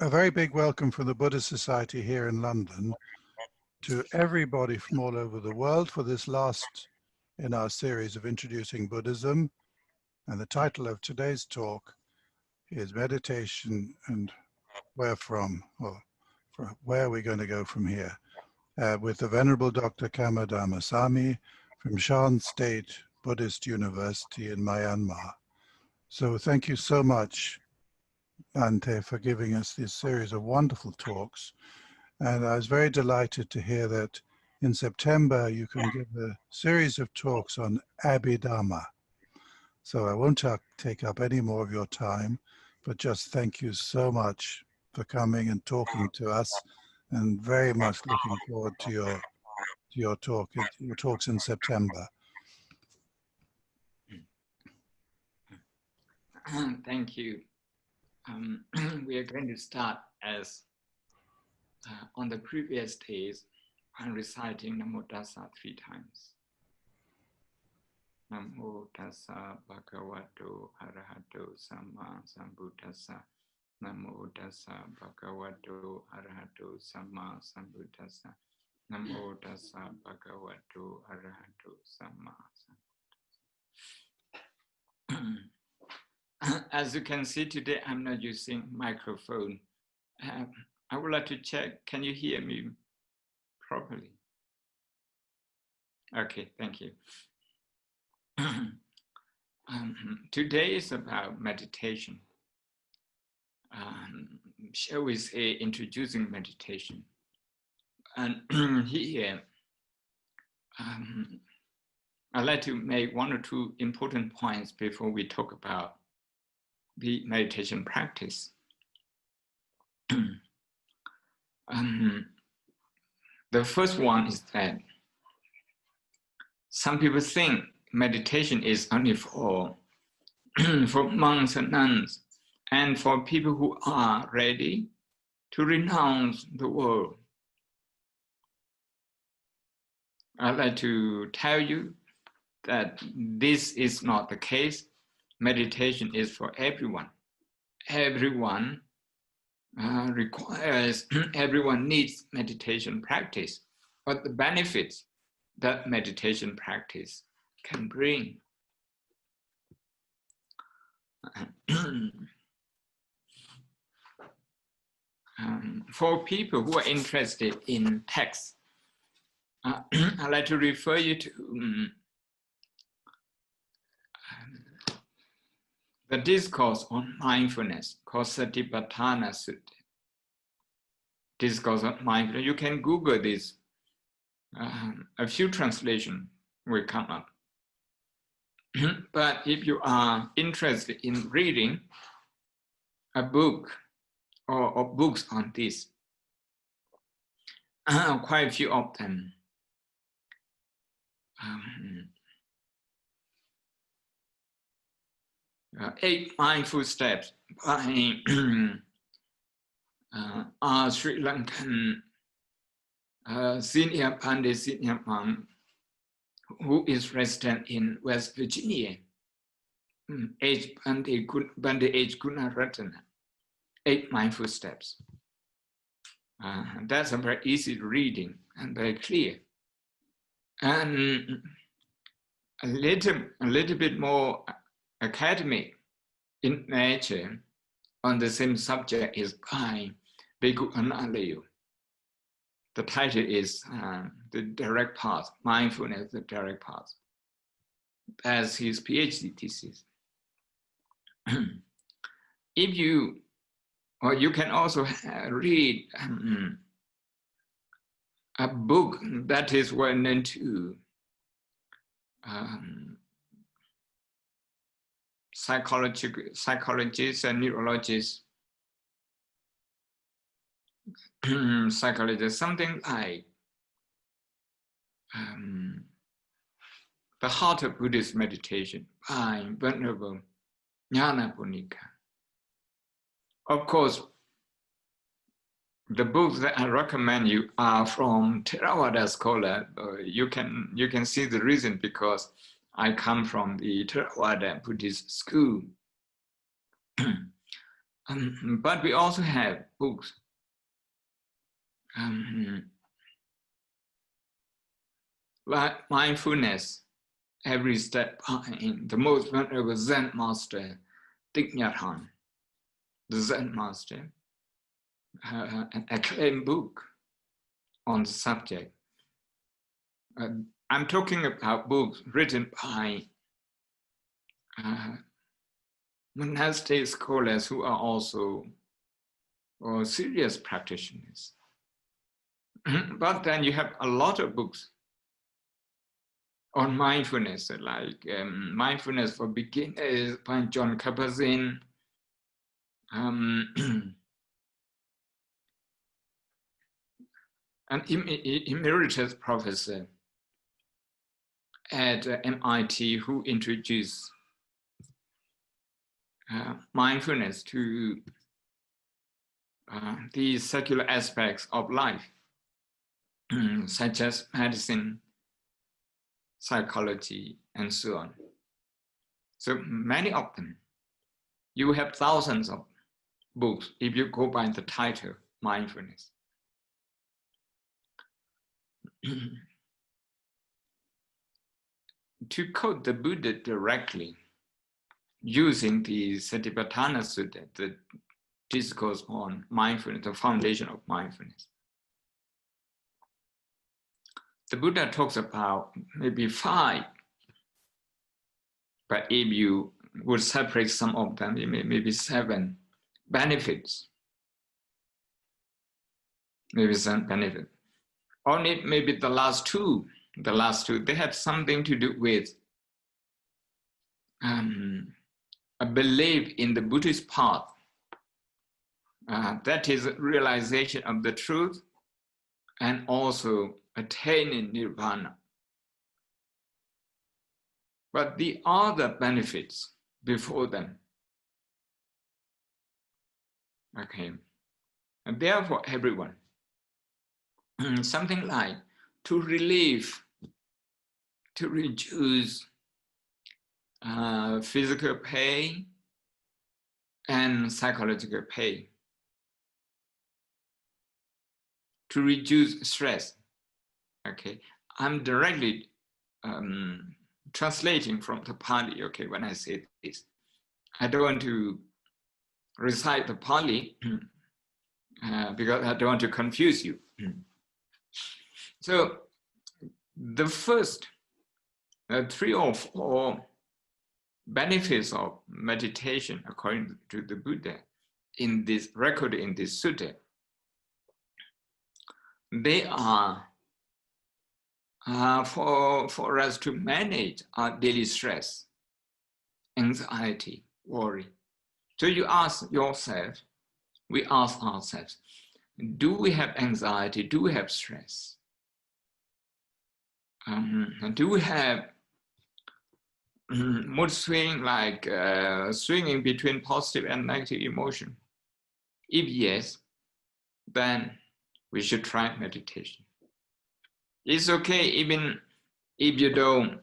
A very big welcome from the Buddhist Society here in London to everybody from all over the world for this last in our series of Introducing Buddhism. And the title of today's talk is Meditation and Where From, or where are we going to go from here, with the Venerable Dr. Ven Dhammasami from Shan State Buddhist University in Myanmar. So thank you so much, Ante, for giving us this series of wonderful talks. And I was very delighted to hear that in September you can give a series of talks on Abhidhamma. So I won't take up any more of your time, but just thank you so much for coming and talking to us, and very much looking forward to your talks in September. Thank you. We are going to start as on the previous days, I'm reciting Namo Tassa 3 times. Namo Tassa Bhagavato Arahato Samma Sambuddhassa. Namo Tassa Bhagavato Arahato Samma Sambuddhassa. Namo Tassa Bhagavato Arahato Samma Sambuddhassa. As you can see today, I'm not using microphone. I would like to check, can you hear me properly? Okay, thank you. Today is about meditation. Shall we say introducing meditation? And here, I'd like to make 1 or 2 important points before we talk about the meditation practice. The first one is that some people think meditation is only for monks and nuns and for people who are ready to renounce the world. I'd like to tell you that this is not the case. Meditation is for everyone. Everyone everyone needs meditation practice, but the benefits that meditation practice can bring. For people who are interested in text, I'd like to refer you to the discourse on mindfulness called Satipatthana Sutta. Discourse on mindfulness. You can Google this. A few translations will come up. But if you are interested in reading a book or books on this, quite a few of them. 8 Mindful Steps by Sri Lankan senior Pandit, senior monk, who is resident in West Virginia, Pandit H. Gunaratana, 8 Mindful Steps. That's a very easy reading and very clear. And a little bit more academic in nature on the same subject is by Bhikkhu Analayo. The title is The Direct Path, Mindfulness, the Direct Path. As his PhD thesis. If you, or you can also read a book that is well known to psychologists and neurologists, psychologists, something like The Heart of Buddhist Meditation by Venerable Nyanaponika. Of course, the books that I recommend you are from Theravada scholar. You can see the reason, because I come from the Theravada Buddhist school. But we also have books. Like mindfulness, every step behind the most venerable Zen master, Thich Nhat Hanh, the Zen master, an acclaimed book on the subject. I'm talking about books written by monastic scholars who are also serious practitioners. But then you have a lot of books on mindfulness, like Mindfulness for Beginners by John Kabat-Zinn, an emeritus professor at MIT who introduced mindfulness to the secular aspects of life, such as medicine, psychology, and so on. So many of them. You have thousands of books if you go by the title, mindfulness. To quote the Buddha directly, using the Satipatthana Sutta, the discourse on mindfulness, the foundation of mindfulness, the Buddha talks about maybe 5, but if you would separate some of them, it may be 7 benefits. Maybe some benefit. Only maybe the last two, they have something to do with a belief in the Buddhist path. That is realization of the truth and also attaining nirvana. But the other benefits before them, okay, and therefore everyone, something like to relieve, to reduce physical pain and psychological pain, to reduce stress. Okay, I'm directly translating from the Pali. Okay, when I say this, I don't want to recite the Pali because I don't want to confuse you. So the first 3 or 4 benefits of meditation, according to the Buddha, in this record in this sutta, they are for us to manage our daily stress, anxiety, worry. So you ask yourself, we ask ourselves, do we have anxiety? Do we have stress? Do we have mood swing, like swinging between positive and negative emotion? If yes, then we should try meditation. It's okay even if you don't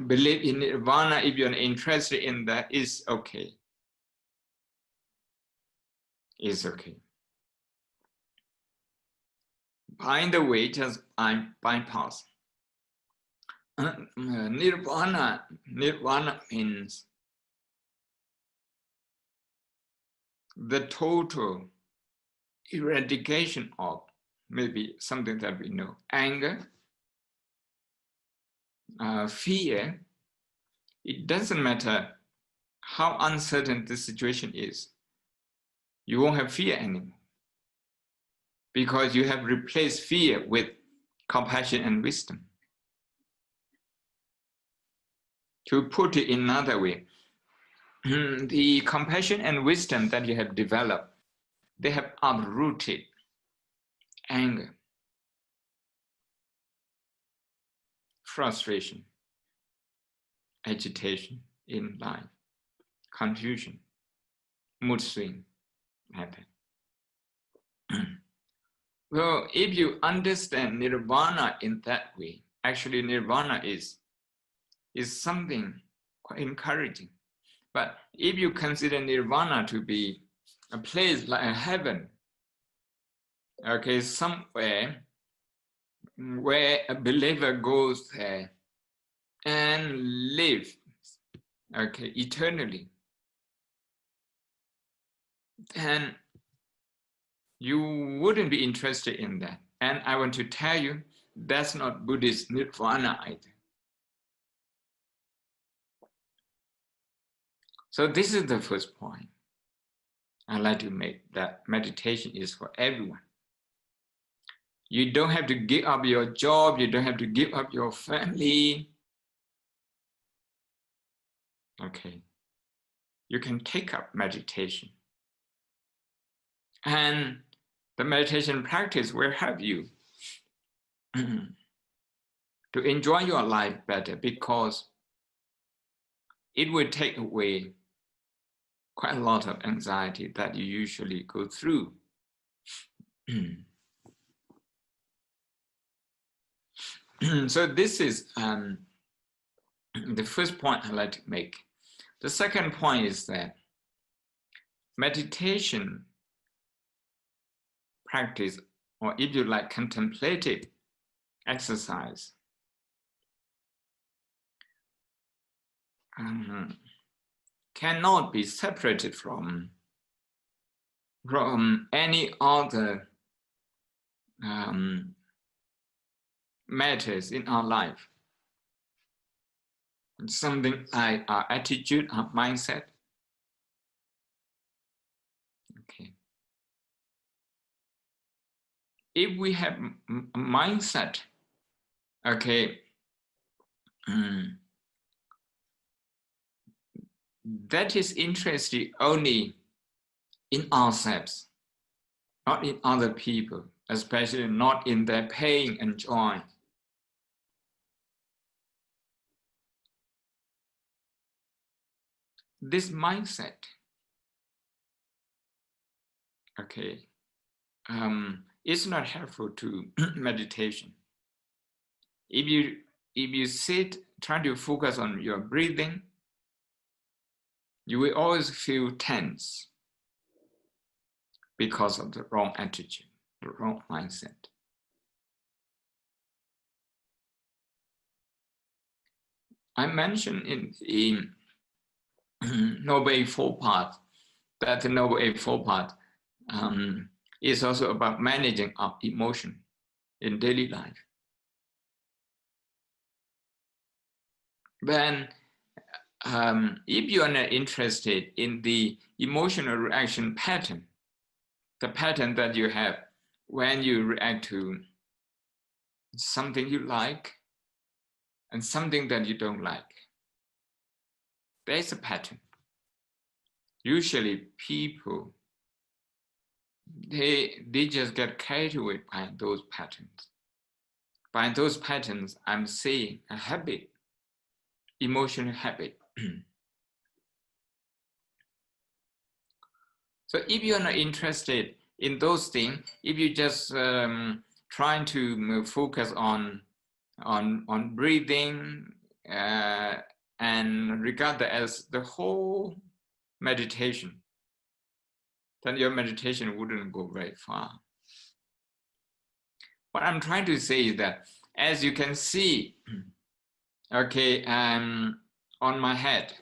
believe in nirvana, if you're interested in that, it's okay. It's okay. By the way, just bypass. Nirvana means the total eradication of maybe something that we know, anger, fear. It doesn't matter how uncertain the situation is. You won't have fear anymore because you have replaced fear with compassion and wisdom. To put it in another way, the compassion and wisdom that you have developed, they have uprooted anger, frustration, agitation in life, confusion, mood swing, happen. Well, if you understand nirvana in that way, actually nirvana is something quite encouraging. But if you consider nirvana to be a place like a heaven, okay, somewhere where a believer goes there and lives, okay, eternally, then you wouldn't be interested in that. And I want to tell you, that's not Buddhist nirvana either. So this is the first point I'd like to make, that meditation is for everyone. You don't have to give up your job, you don't have to give up your family. Okay, you can take up meditation. And the meditation practice will help you to enjoy your life better, because it will take away quite a lot of anxiety that you usually go through. So this is the first point I'd like to make. The second point is that meditation practice, or if you like, contemplative exercise, cannot be separated from any other matters in our life. Something like our attitude, our mindset. Okay. If we have a mindset, okay, that is interested only in ourselves, not in other people, especially not in their pain and joy. This mindset, okay, is not helpful to meditation. If you sit trying to focus on your breathing, you will always feel tense because of the wrong attitude, the wrong mindset. I mentioned in Noble Eightfold Path that the Noble Eightfold Path is also about managing our emotion in daily life. Then, if you are not interested in the emotional reaction pattern, the pattern that you have when you react to something you like and something that you don't like, there's a pattern. Usually people, they just get carried away by those patterns. By those patterns, I'm saying a habit, emotional habit. So if you're not interested in those things, if you just trying to focus on breathing and regard that as the whole meditation, then your meditation wouldn't go very far. What I'm trying to say is that, as you can see, okay, on my head,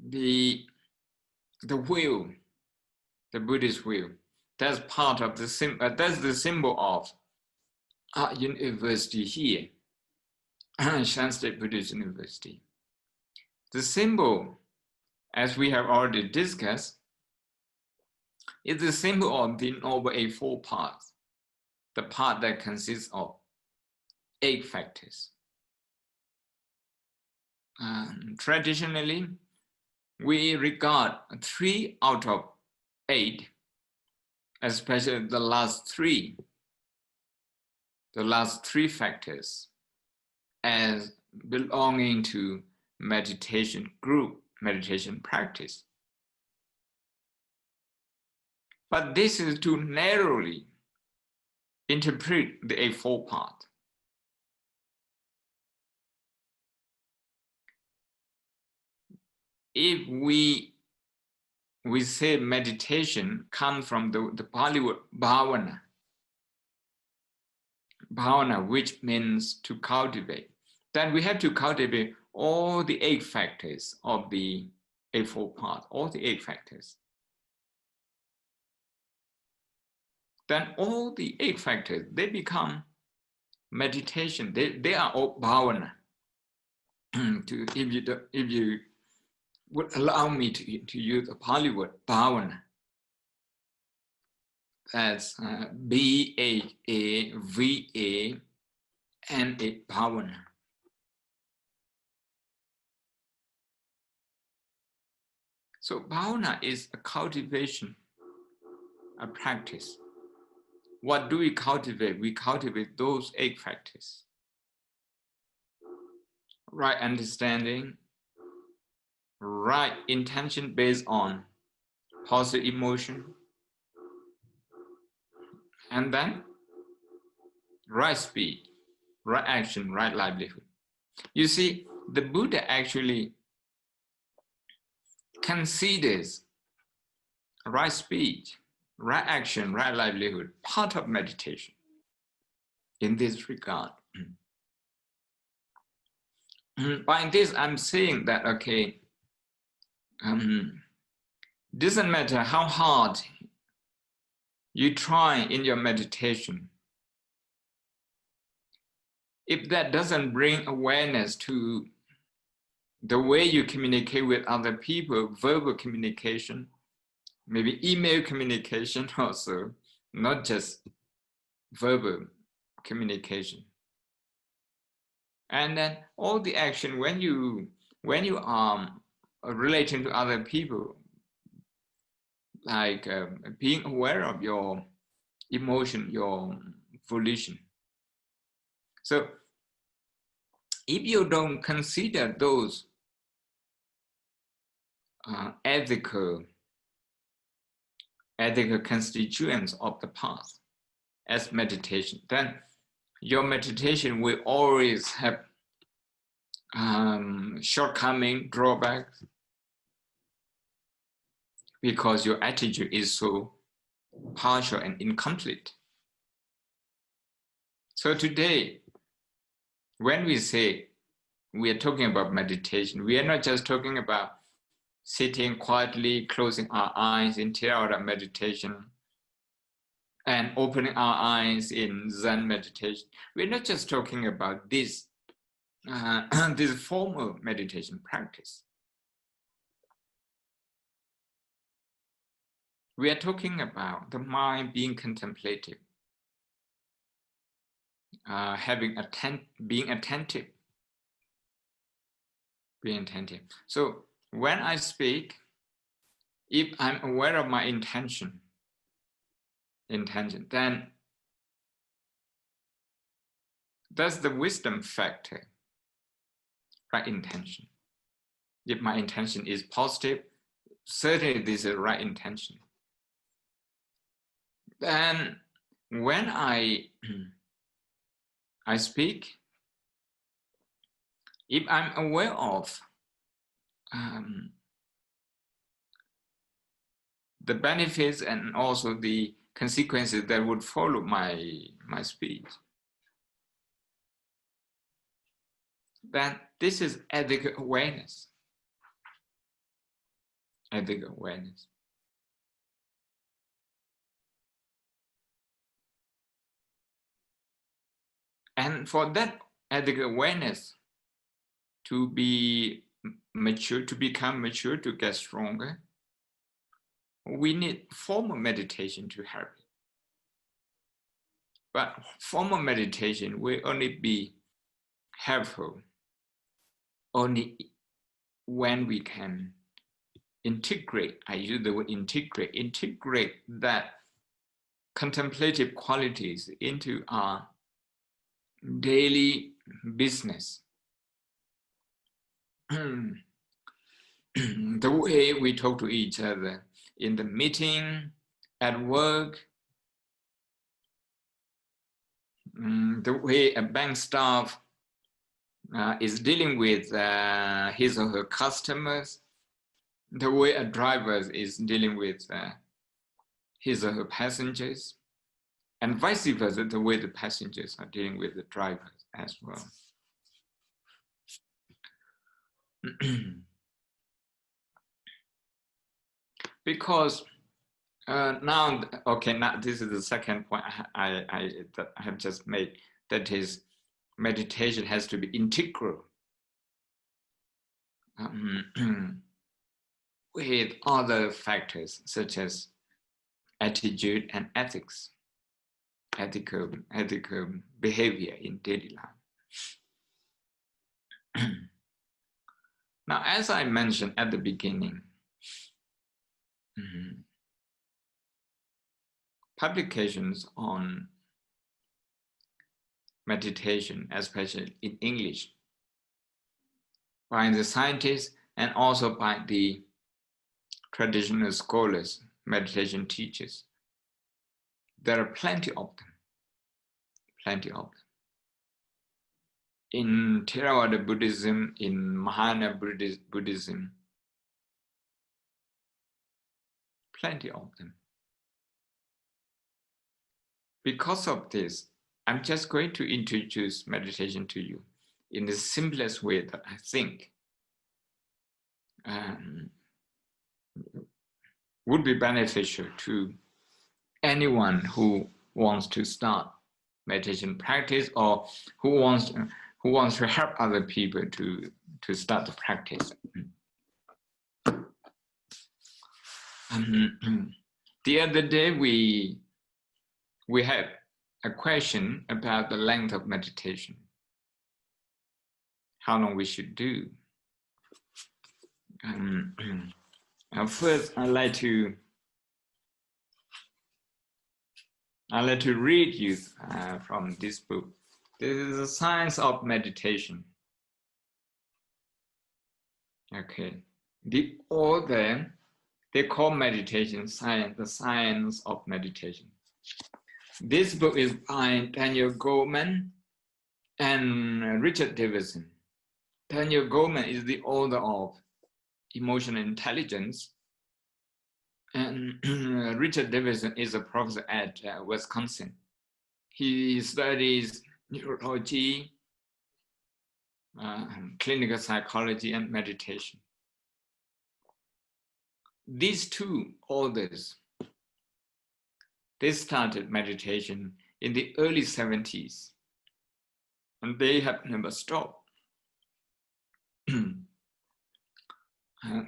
the wheel, the Buddhist wheel, that's part of the symbol. That's the symbol of our university here, Shan State Buddhist University. The symbol, as we have already discussed, is the symbol of the Noble Eightfold Path, the path that consists of 8 factors. Traditionally, we regard 3 out of 8, especially the last 3 factors, as belonging to meditation group, meditation practice. But this is to narrowly interpret the Eightfold Path. if we say meditation comes from the Pali word bhavana, which means to cultivate, then we have to cultivate all the 8 factors of the eightfold path, all the 8 factors. Then all the 8 factors, they become meditation. They are all bhavana. If you would allow me to use the Pali word bhavana, that's B-H-A-V-A-N-A, bhavana. So bhavana is a cultivation, a practice. What do we cultivate? We cultivate those 8 factors. Right understanding, right intention based on positive emotion, and then right speed, right action, right livelihood. You see, the Buddha actually considers right speech, right action, right livelihood part of meditation in this regard. By this, I'm saying that, okay, doesn't matter how hard you try in your meditation, if that doesn't bring awareness to the way you communicate with other people, verbal communication, maybe email communication also, not just verbal communication. And then all the action when you are relating to other people, like being aware of your emotion, your volition. So if you don't consider those ethical constituents of the path as meditation, then your meditation will always have shortcoming, drawbacks, because your attitude is so partial and incomplete. So today, when we say we are talking about meditation, we are not just talking about sitting quietly, closing our eyes in Theravada meditation, and opening our eyes in Zen meditation. We're not just talking about this, this formal meditation practice. We are talking about the mind being contemplative, being attentive. So when I speak, if I'm aware of my intention, then that's the wisdom factor, right intention. If my intention is positive, certainly this is the right intention. Then when I speak, if I'm aware of the benefits and also the consequences that would follow my speech, then this is ethical awareness. Ethical awareness. And for that ethical awareness to be mature, to become mature, to get stronger, we need formal meditation to help. But formal meditation will only be helpful only when we can integrate, I use the word integrate that contemplative qualities into our daily business. The way we talk to each other in the meeting, at work, the way a bank staff is dealing with his or her customers, the way a driver is dealing with his or her passengers, and vice versa, the way the passengers are dealing with the drivers as well. Because now this is the second point I have just made, that is, meditation has to be integral with other factors such as attitude and ethics, ethical behavior in daily life. Now, as I mentioned at the beginning, publications on meditation, especially in English, by the scientists and also by the traditional scholars, meditation teachers, there are plenty of them. In Theravada Buddhism, in Mahayana Buddhism, plenty of them. Because of this, I'm just going to introduce meditation to you in the simplest way that I think would be beneficial to anyone who wants to start meditation practice, or who wants to help other people to start the practice. The other day we had a question about the length of meditation, how long we should do. First, I'd like to read you from this book. This is The Science of Meditation. Okay, the author, they call meditation science, the science of meditation. This book is by Daniel Goleman and Richard Davidson. Daniel Goleman is the author of Emotional Intelligence, and Richard Davidson is a professor at Wisconsin. He studies neurology, clinical psychology, and meditation. These two authors, they started meditation in the early 70s, and they have never stopped.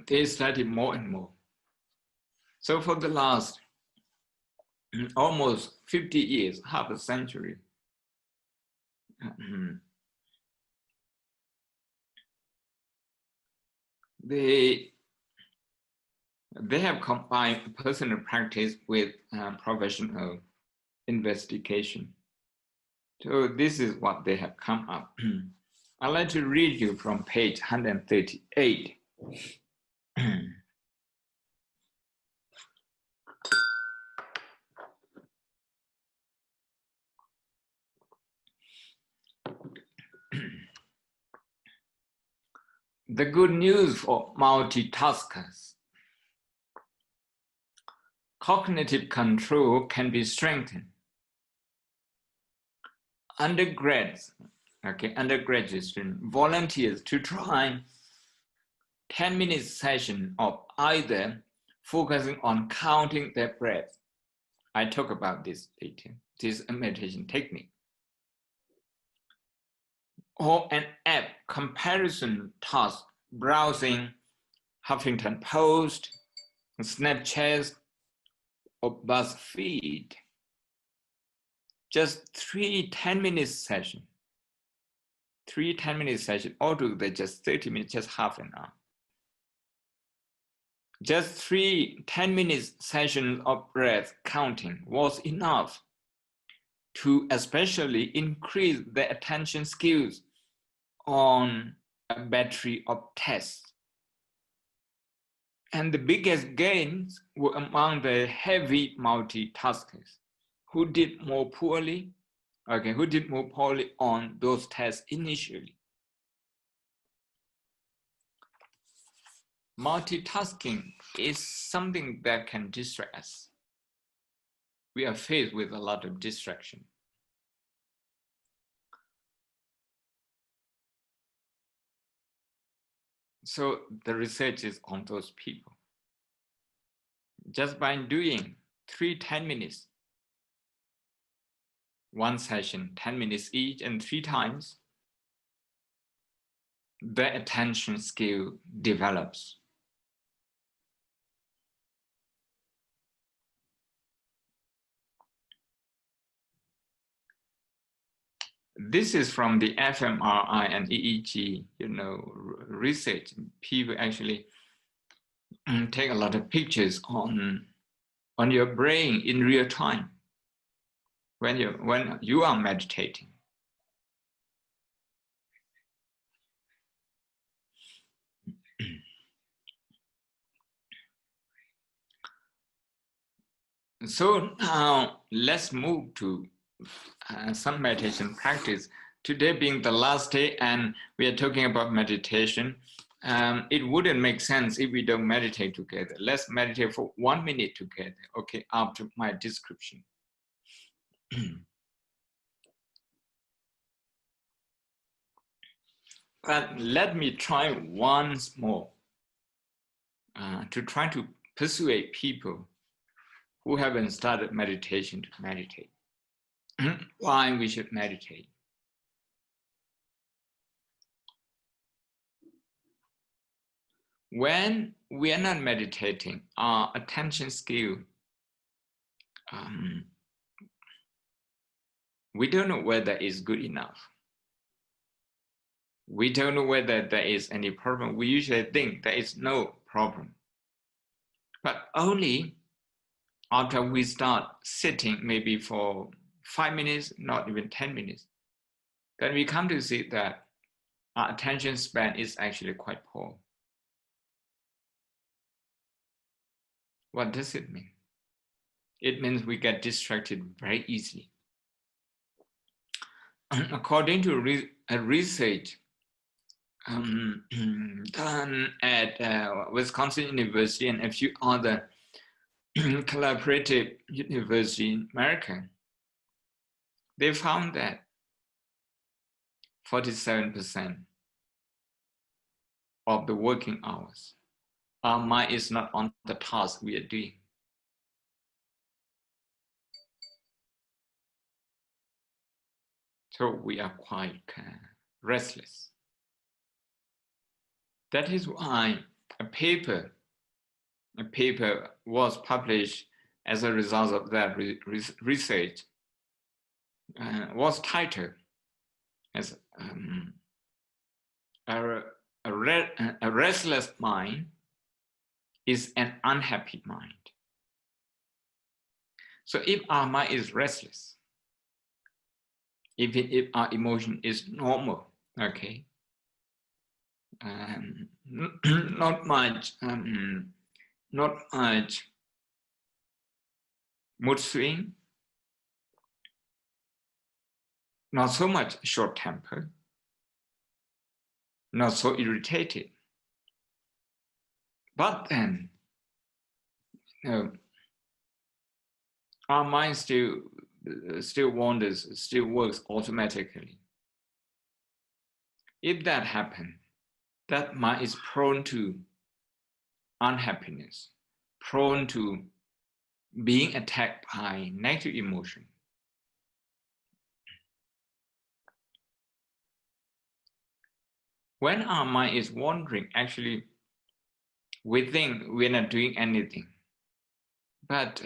They studied more and more. So for the last almost 50 years, half a century, they have combined personal practice with professional investigation. So this is what they have come up. I'd like to read you from page 138. The good news for multitaskers. Cognitive control can be strengthened. Undergraduate students, volunteers to try 10-minute session of either focusing on counting their breath. I talk about this later. This is a meditation technique. Or an app comparison task, browsing Huffington Post, Snapchat, or BuzzFeed. Just 3 10-minute sessions. 3 10-minute sessions, altogether just 30 minutes, just half an hour. Just 3 10-minute sessions of breath counting was enough to especially increase the attention skills on a battery of tests. And the biggest gains were among the heavy multitaskers who did more poorly on those tests initially. multitasking is something that can distract us. We are faced with a lot of distraction. So the research is on those people. Just by doing 10 minutes, one session, 10 minutes each, and 3 times, the attention skill develops. This is from the fMRI and EEG, research. People actually take a lot of pictures on your brain in real time when you are meditating. So now let's move to some meditation practice. Today being the last day and we are talking about meditation, it wouldn't make sense if we don't meditate together. Let's meditate for 1 minute together, okay, after my description. But let me try once more to try to persuade people who haven't started meditation to meditate. Why we should meditate. When we are not meditating, our attention skill, we don't know whether it's good enough. We don't know whether there is any problem. We usually think there is no problem. But only after we start sitting, maybe for 5 minutes, not even 10 minutes, then we come to see that our attention span is actually quite poor. What does it mean? It means we get distracted very easily. According to a research done at Wisconsin University and a few other collaborative universities in America, they found that 47% of the working hours, our mind is not on the task we are doing. So we are quite restless. That is why a paper was published as a result of that research, was titled as a restless mind is an unhappy mind. So if our mind is restless, even if our emotion is normal, okay, not much mood swing, not so much short temper, not so irritated. But then, our mind still wanders, still works automatically. If that happens, that mind is prone to unhappiness, prone to being attacked by negative emotion. When our mind is wandering, actually, we think we're not doing anything. But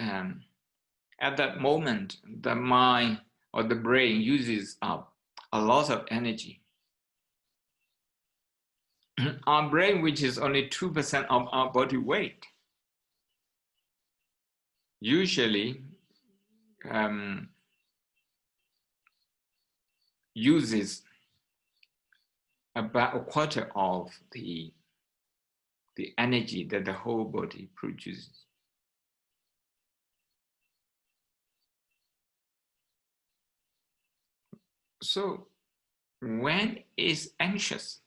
at that moment, the mind or the brain uses up a lot of energy. Our brain, which is only 2% of our body weight, usually uses about a quarter of the energy that the whole body produces. So when it's anxious,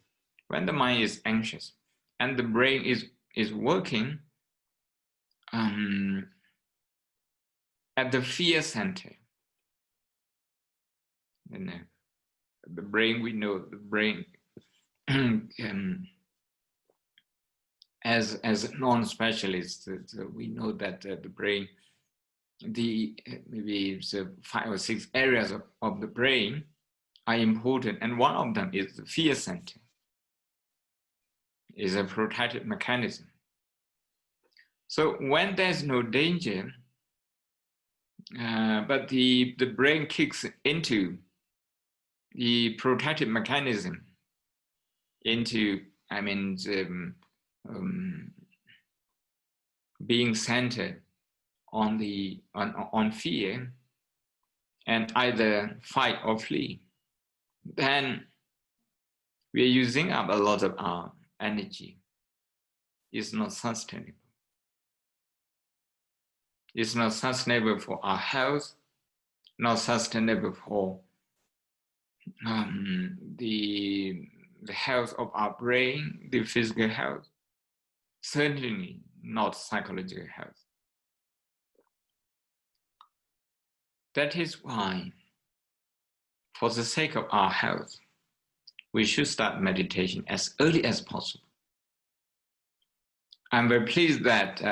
when the mind is anxious and the brain is is working at the fear center. And the brain, we know the brain as non-specialists, we know that the brain, maybe it's 5 or 6 areas of the brain are important, and one of them is the fear center. Is a protective mechanism. So when there's no danger, but the brain kicks into the protective mechanism, into, being centered on fear and either fight or flee, then we are using up a lot of our energy. Is not sustainable. It's not sustainable for our health, not sustainable for the health of our brain, the physical health, certainly not psychological health. That is why, for the sake of our health, we should start meditation as early as possible. I'm very pleased that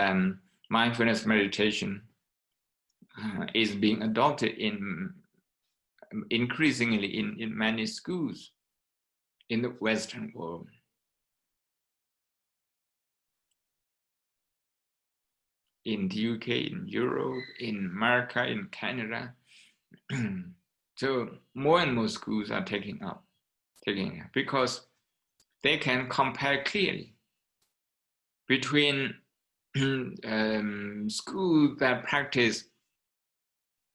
mindfulness meditation is being adopted increasingly in many schools in the Western world. In the UK, in Europe, in America, in Canada. So more and more schools are taking it because they can compare clearly between schools that practice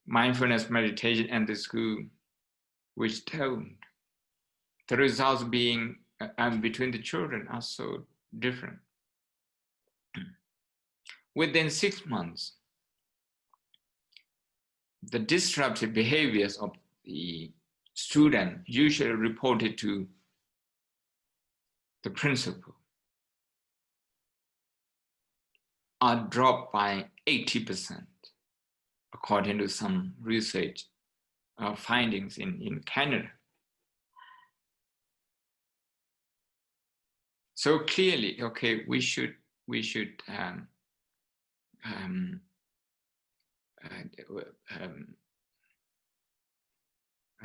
mindfulness meditation and the school which don't. The results being between the children are so different. Within 6 months, the disruptive behaviors of the student usually reported to the principal are dropped by 80%, according to some research findings in Canada. So clearly, okay, we should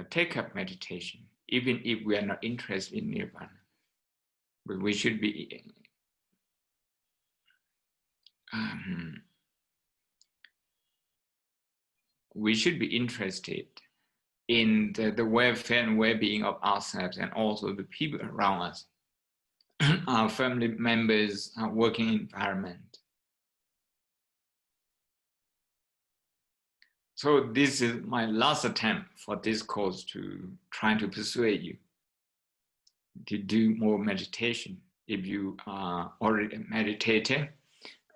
take up meditation, even if we are not interested in nirvana. But we should be interested in the welfare and well-being of ourselves and also the people around us, our family members, our working environment. So this is my last attempt for this course to try to persuade you to do more meditation if you are already a meditator,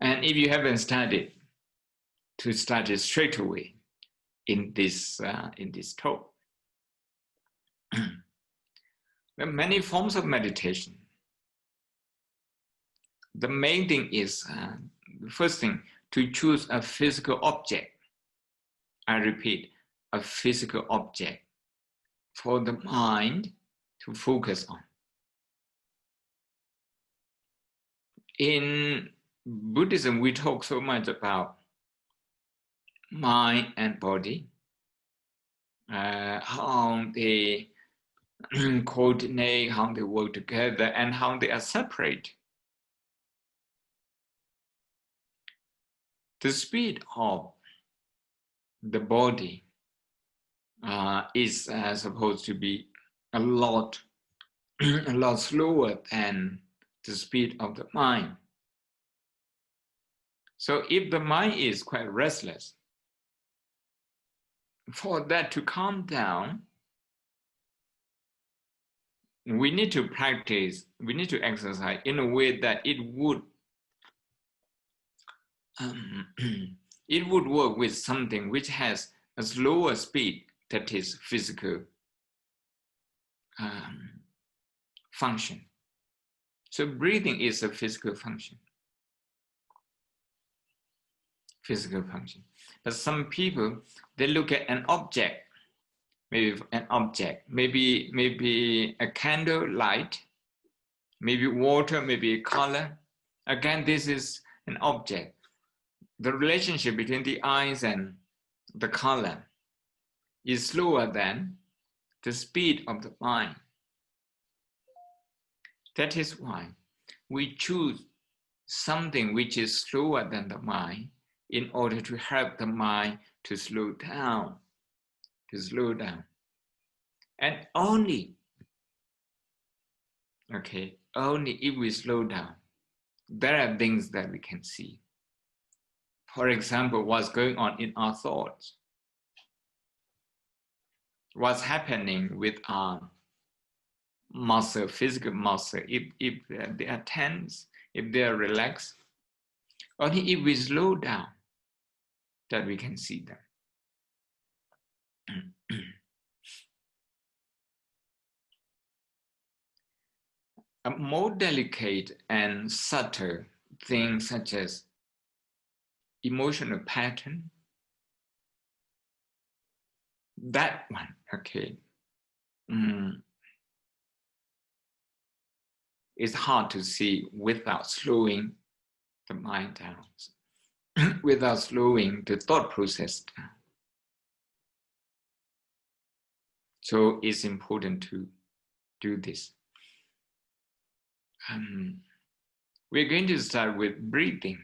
and if you haven't started, to start it straight away in this talk. There are many forms of meditation. The main thing is, the first thing, to choose a physical object. I repeat, a physical object for the mind to focus on. In Buddhism, we talk so much about mind and body, how they coordinate, how they work together, and how they are separate. The speed of the body is supposed to be a lot slower than the speed of the mind. So if the mind is quite restless, for that to calm down, we need to practice, we need to exercise in a way that it would work with something which has a slower speed, that is physical function. So breathing is a physical function. physical function. But some people, they look at an object, maybe an object, maybe a candle light, maybe water, maybe a color. Again, this is an object. The relationship between the eyes and the color is slower than the speed of the mind. That is why we choose something which is slower than the mind in order to help the mind to slow down, And only if we slow down, there are things that we can see. For example, what's going on in our thoughts, what's happening with our muscle, physical muscle, if they are tense, if they are relaxed. Only if we slow down that we can see them. A more delicate and subtle thing such as emotional pattern, that one, is hard to see without slowing the mind down, without slowing the thought process down. So it's important to do this. We're going to start with breathing.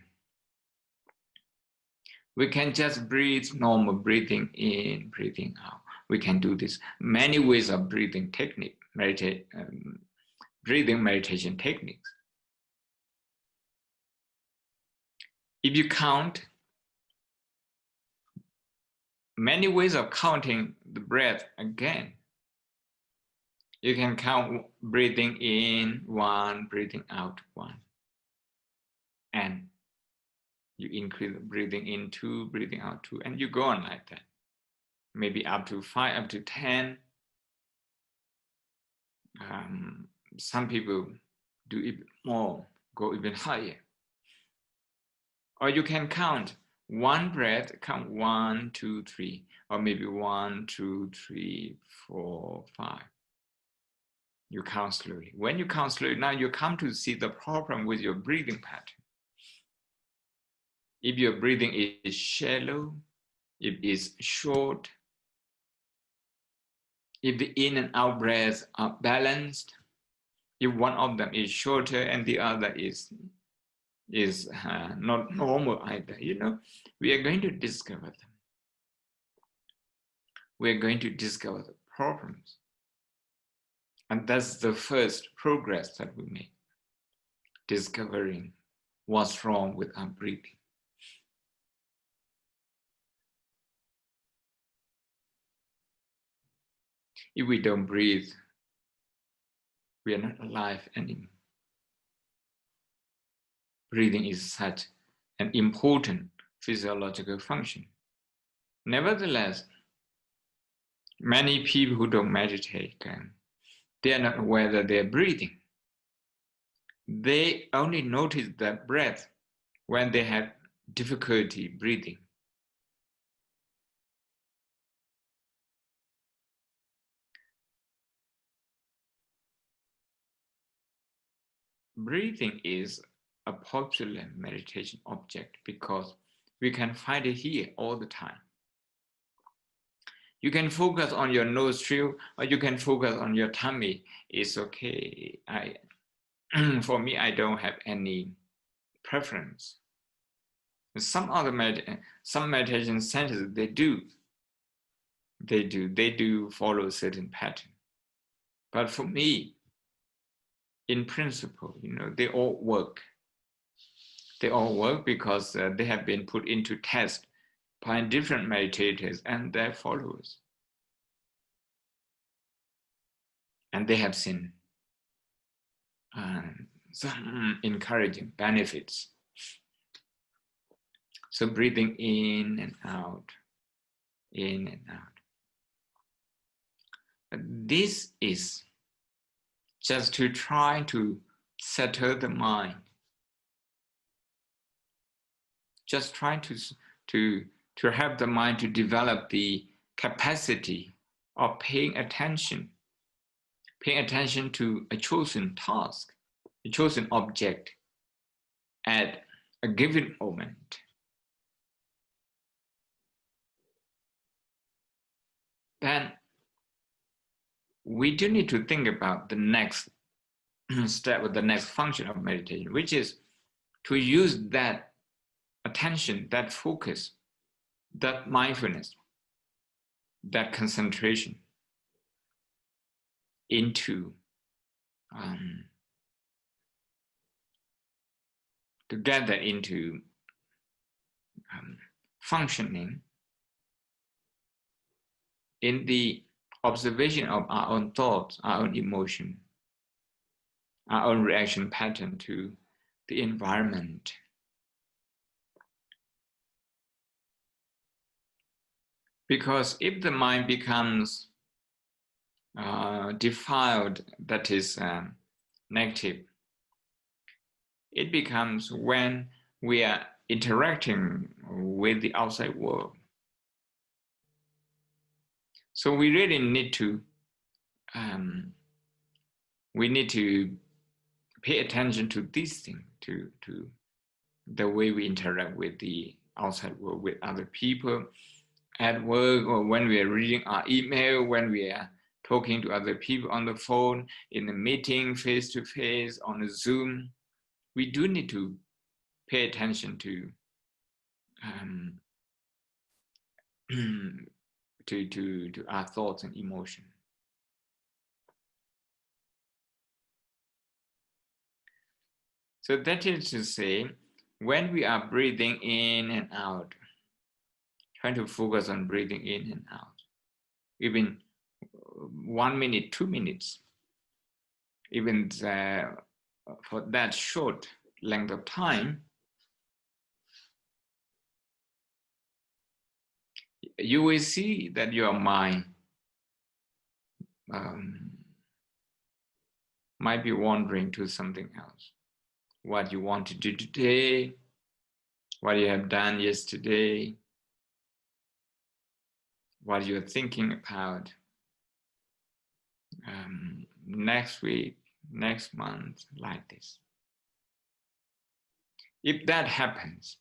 We can just breathe normal breathing in, breathing out. We can do this. Many ways of breathing technique, breathing meditation techniques. If you count, many ways of counting the breath again. You can count breathing in 1, breathing out 1. And you increase breathing in 2, breathing out 2, and you go on like that. Maybe up to 5, up to 10. Some people do even more, go even higher. Or you can count one breath, count 1, 2, 3, or maybe 1, 2, 3, 4, 5. You count slowly. When you count slowly, now you come to see the problem with your breathing pattern. If your breathing is shallow, if it's short, if the in and out breaths are balanced, if one of them is shorter and the other is not normal either, we are going to discover them. We are going to discover the problems. And that's the first progress that we make, discovering what's wrong with our breathing. If we don't breathe, we are not alive anymore. Breathing is such an important physiological function. Nevertheless, many people who don't meditate, they are not aware that they're breathing. They only notice the breath when they have difficulty breathing. Breathing is a popular meditation object because we can find it here all the time. You can focus on your nostril or you can focus on your tummy. It's okay. For me, I don't have any preference. Some meditation centers, they do follow a certain pattern. But for me, in principle, they all work. They all work because they have been put into test by different meditators and their followers. And they have seen some encouraging benefits. So breathing in and out, in and out. But this is just to try to settle the mind. Just try to to help the mind to develop the capacity of paying attention to a chosen task, a chosen object at a given moment. Then we do need to think about the next step or the next function of meditation, which is to use that attention, that focus, that mindfulness, that concentration into together into functioning in the observation of our own thoughts, our own emotion, our own reaction pattern to the environment. Because if the mind becomes defiled, that is negative, it becomes when we are interacting with the outside world. So we really need to pay attention to these things, to the way we interact with the outside world, with other people, at work, or when we are reading our email, when we are talking to other people on the phone, in a meeting, face-to-face, on a Zoom. We do need to pay attention to our thoughts and emotion. So that is to say, when we are breathing in and out, trying to focus on breathing in and out, even 1 minute, 2 minutes, even for that short length of time, you will see that your mind might be wandering to something else. What you want to do today, what you have done yesterday, what you're thinking about next week, next month, like this. If that happens,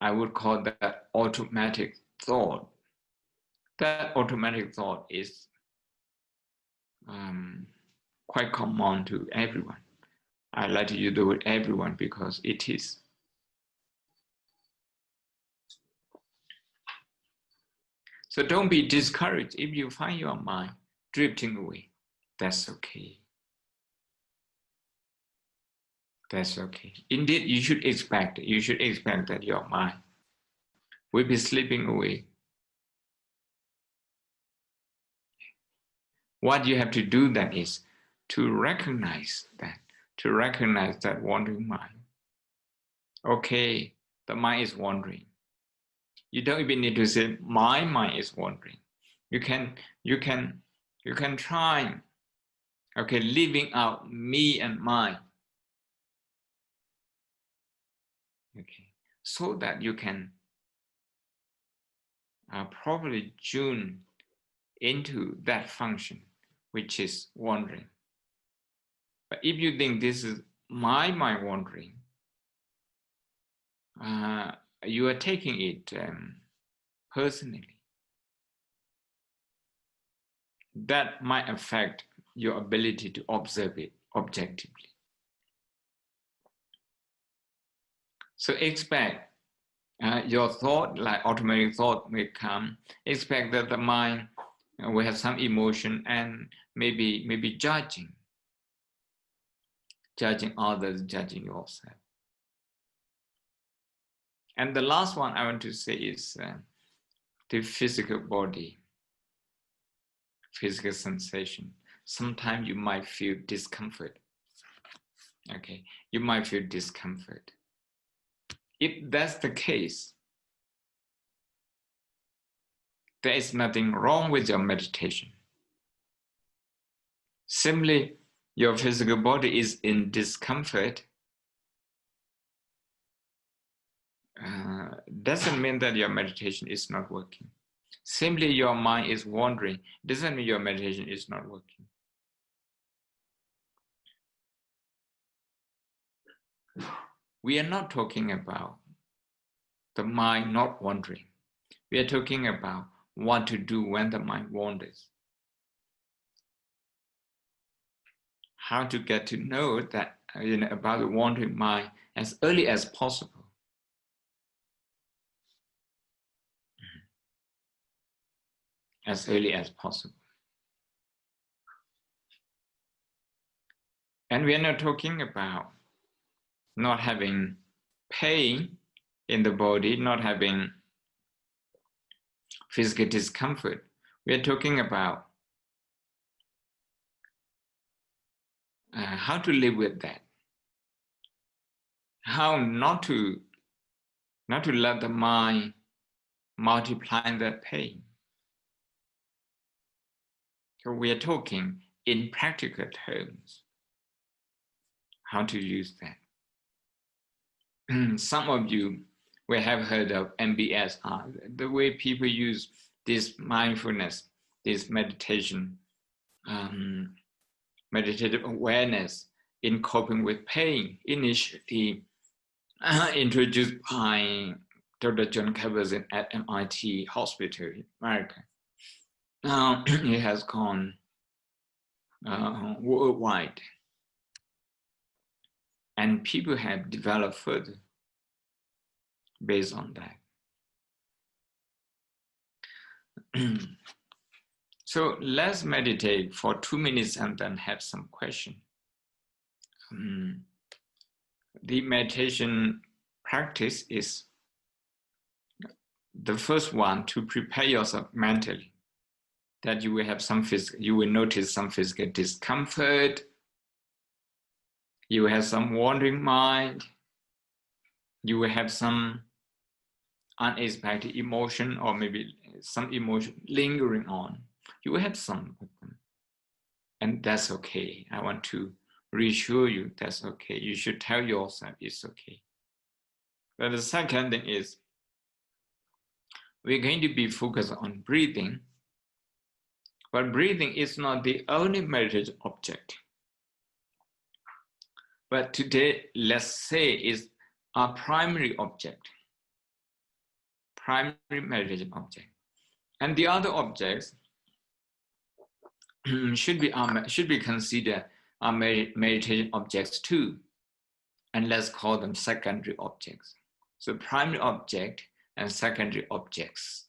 I would call that automatic thought. That automatic thought is quite common to everyone. I like to use the word everyone because it is. So don't be discouraged if you find your mind drifting away. That's okay. That's okay. Indeed, you should expect that your mind will be slipping away. What you have to do then is to recognize that wandering mind. Okay, the mind is wandering. You don't even need to say my mind is wandering. You can try, okay, leaving out me and mine. Okay, so that you can properly tune into that function, which is wandering. But if you think this is my mind wandering, you are taking it personally. That might affect your ability to observe it objectively. So expect your thought, like automatic thought may come. Expect that the mind will have some emotion and maybe judging others, judging yourself. And the last one I want to say is the physical body, physical sensation. Sometimes you might feel discomfort. Okay, you might feel discomfort. If that's the case, there is nothing wrong with your meditation. Simply, your physical body is in discomfort. doesn't mean that your meditation is not working. Simply your mind is wandering, doesn't mean your meditation is not working. We are not talking about the mind not wandering. We are talking about what to do when the mind wanders. How to get to know that, about the wandering mind as early as possible. As early as possible. And we are not talking about not having pain in the body, not having physical discomfort. We are talking about how to live with that. How not to let the mind multiply that pain. So we are talking in practical terms. How to use that. Some of you will have heard of MBSR, the way people use this mindfulness, this meditation, meditative awareness in coping with pain, initially introduced by Dr. John Kabat-Zinn at MIT Hospital in America. Now it has gone worldwide. And people have developed further based on that. So let's meditate for 2 minutes and then have some question. The meditation practice is the first one to prepare yourself mentally that you will have you will notice some physical discomfort. You will have some wandering mind. You will have some unexpected emotion or maybe some emotion lingering on. You will have some of them. And that's okay. I want to reassure you that's okay. You should tell yourself it's okay. But the second thing is we're going to be focused on breathing. But breathing is not the only meditation object. But today, let's say, is our primary object, primary meditation object. And the other objects should be considered our meditation objects too. And let's call them secondary objects. So primary object and secondary objects.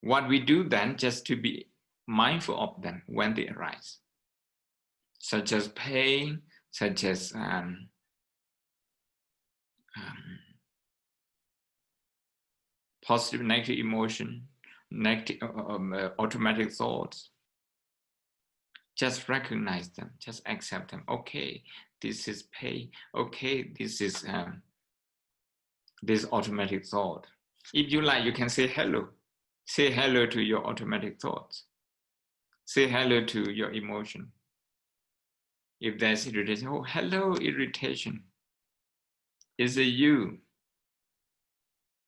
What we do then, just to be mindful of them when they arise, such as pain, such as positive, negative emotion, negative, automatic thoughts. Just recognize them, just accept them. Okay, this is pain. Okay, this is this automatic thought. If you like, you can say hello. Say hello to your automatic thoughts. Say hello to your emotion. If there's irritation, oh, hello, irritation. Is it you?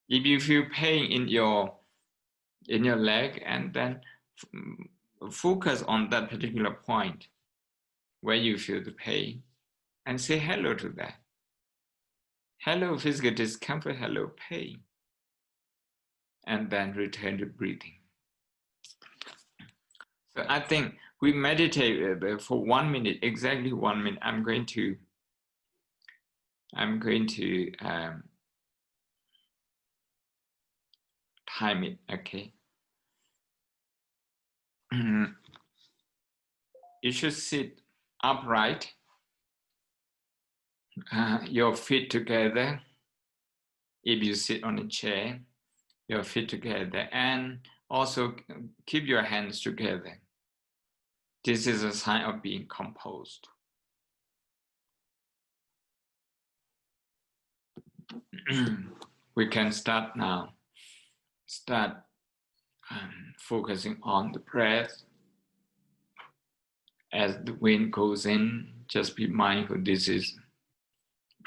If you feel pain in your leg, and then focus on that particular point where you feel the pain and say hello to that. Hello, physical discomfort, hello, pain. And then return to breathing. So I think we meditate for 1 minute, exactly 1 minute. I'm going to time it, okay? You should sit upright, your feet together. If you sit on a chair, your feet together, and also keep your hands together. This is a sign of being composed. We can start now. Start focusing on the breath. As the wind goes in, just be mindful this is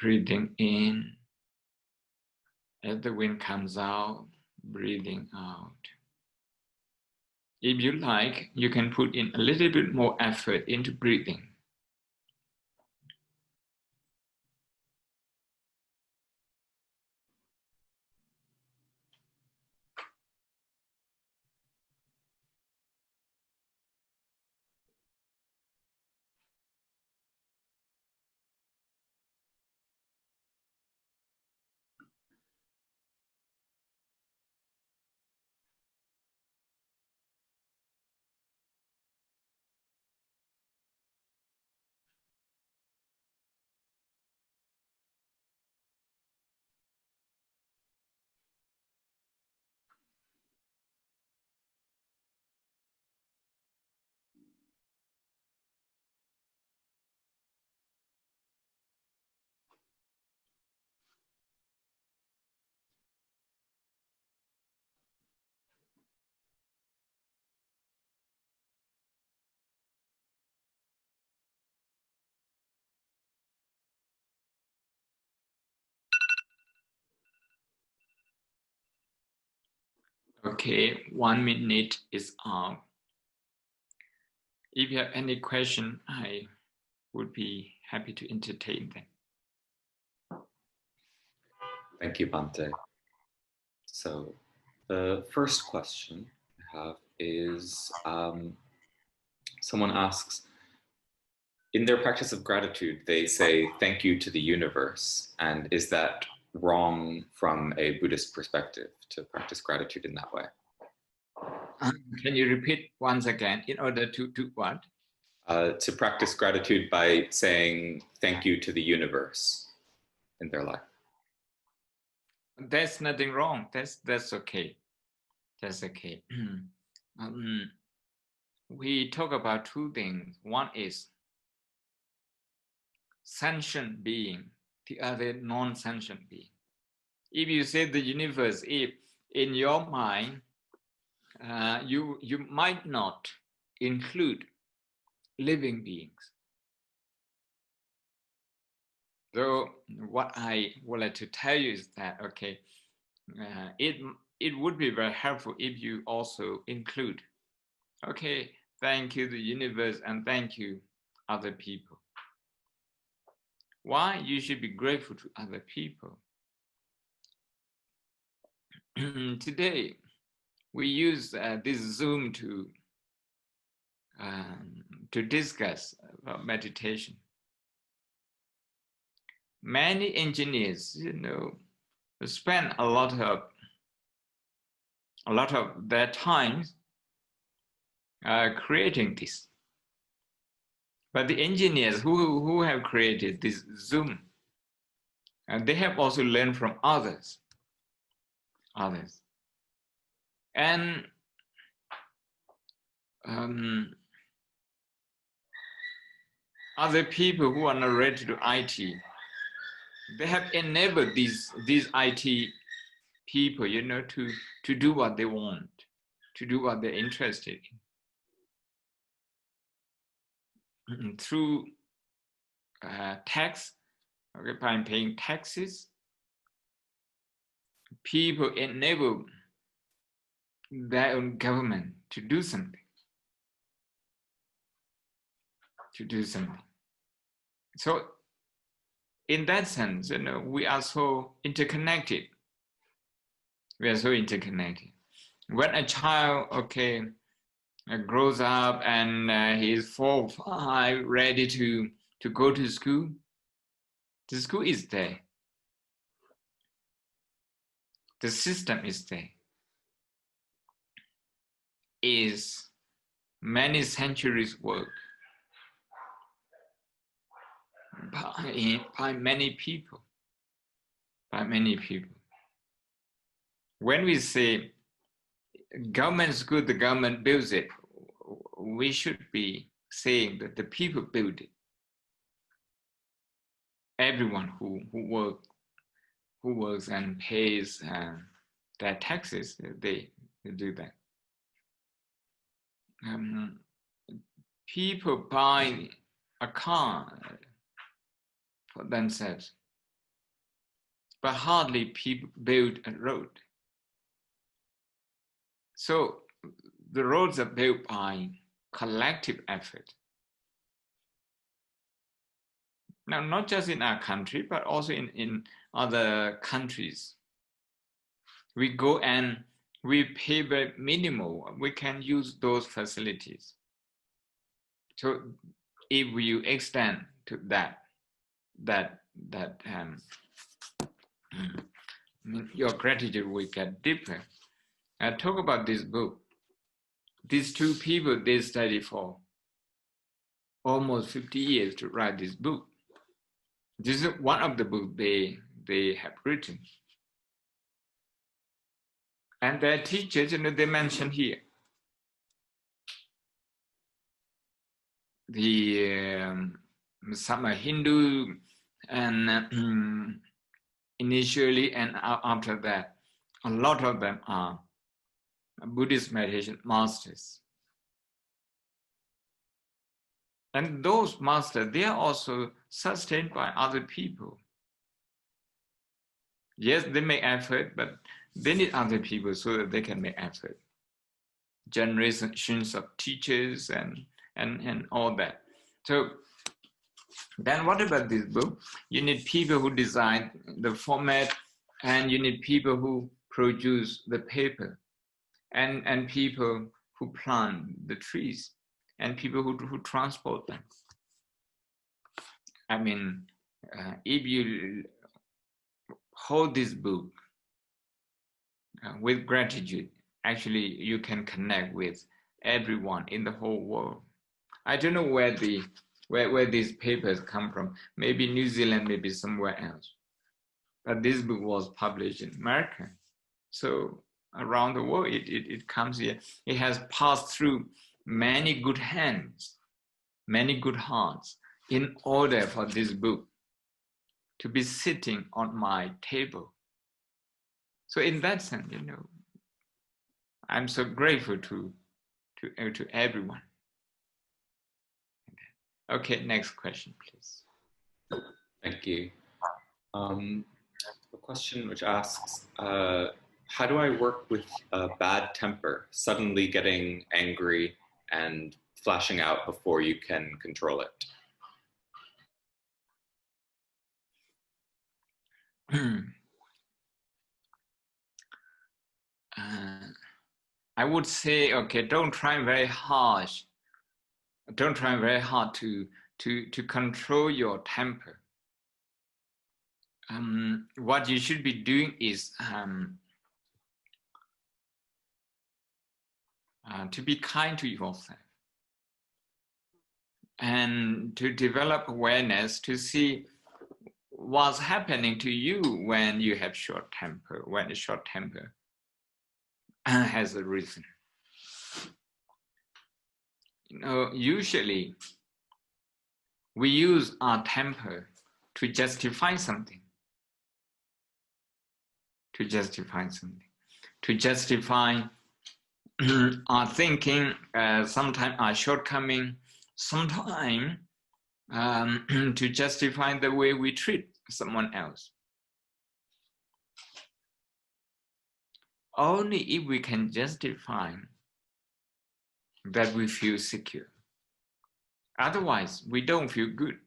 breathing in As the wind comes out, breathing out. If you like, you can put in a little bit more effort into breathing. Okay, 1 minute is up. If you have any question, I would be happy to entertain them. Thank you, Bhante. So the first question I have is, someone asks, in their practice of gratitude, they say thank you to the universe. And is that wrong from a Buddhist perspective to practice gratitude in that way? Can you repeat once again in order to do what? To practice gratitude by saying thank you to the universe in their life. There's nothing wrong. That's okay. That's okay. We talk about two things. One is sentient being, the other non-sentient being. If you say the universe, if in your mind you might not include living beings. So what I would like to tell you is that, okay, it would be very helpful if you also include, okay, thank you the universe and thank you other people. Why you should be grateful to other people? Today, we use this Zoom to discuss meditation. Many engineers, spend a lot of their time creating this. But the engineers who have created this Zoom, they have also learned from others. And other people who are not related to IT, they have enabled these IT people, to do what they want, to do what they're interested in. Through tax, okay, by paying taxes, people enable their own government to do something. So in that sense, we are so interconnected. When a child, okay, grows up and he is 4 or 5, ready to go to school, the school is there. The system is there. Is many centuries work by many people. When we say government is good, the government builds it, we should be saying that the people build it. Everyone who works and pays their taxes, they do that. People buy a car for themselves, but hardly people build a road. So the roads are built by collective effort. Now, not just in our country, but also in other countries. We go and we pay very minimal. We can use those facilities. So if you extend to that your gratitude will get deeper. I talk about this book. These two people, they studied for almost 50 years to write this book. This is one of the books they have written. And their teachers, they mention here. Some are Hindu, and initially and after that, a lot of them are Buddhist meditation masters. And those masters, they are also sustained by other people. Yes, they make effort, but they need other people so that they can make effort. Generations of teachers and all that. So then what about this book? You need people who design the format, and you need people who produce the paper, and people who plant the trees, and people who transport them. I mean, if you hold this book with gratitude, actually you can connect with everyone in the whole world. I don't know where these papers come from. Maybe New Zealand, maybe somewhere else. But this book was published in America. So around the world, it comes here. It has passed through many good hands, many good hearts, in order for this book to be sitting on my table. So in that sense, I'm so grateful to everyone. Okay, next question, please. Thank you. A question which asks, how do I work with a bad temper, suddenly getting angry and flashing out before you can control it? I would say, okay, don't try very hard to control your temper. What you should be doing is to be kind to yourself and to develop awareness to see what's happening to you when you have short temper, when a short temper has arisen. Usually we use our temper to justify something, to justify our thinking, sometimes our shortcoming, sometimes to justify the way we treat someone else. Only if we can justify that we feel secure. Otherwise, we don't feel good.